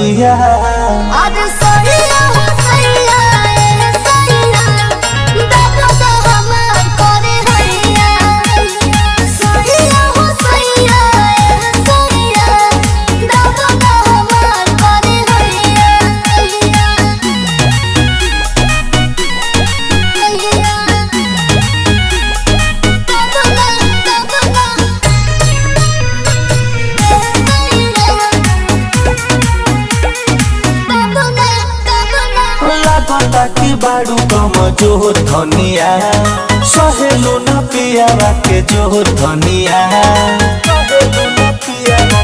धनिया आज सैया हो सैया ए सैया दादा तो हमार करे हैया सैया हो सैया ए सैया दादा तो हमार करे हैया लागता कि बाड़ू कम जोर धनिया सहेलो न पियावा के जोर धनिया सहेलो न पियावा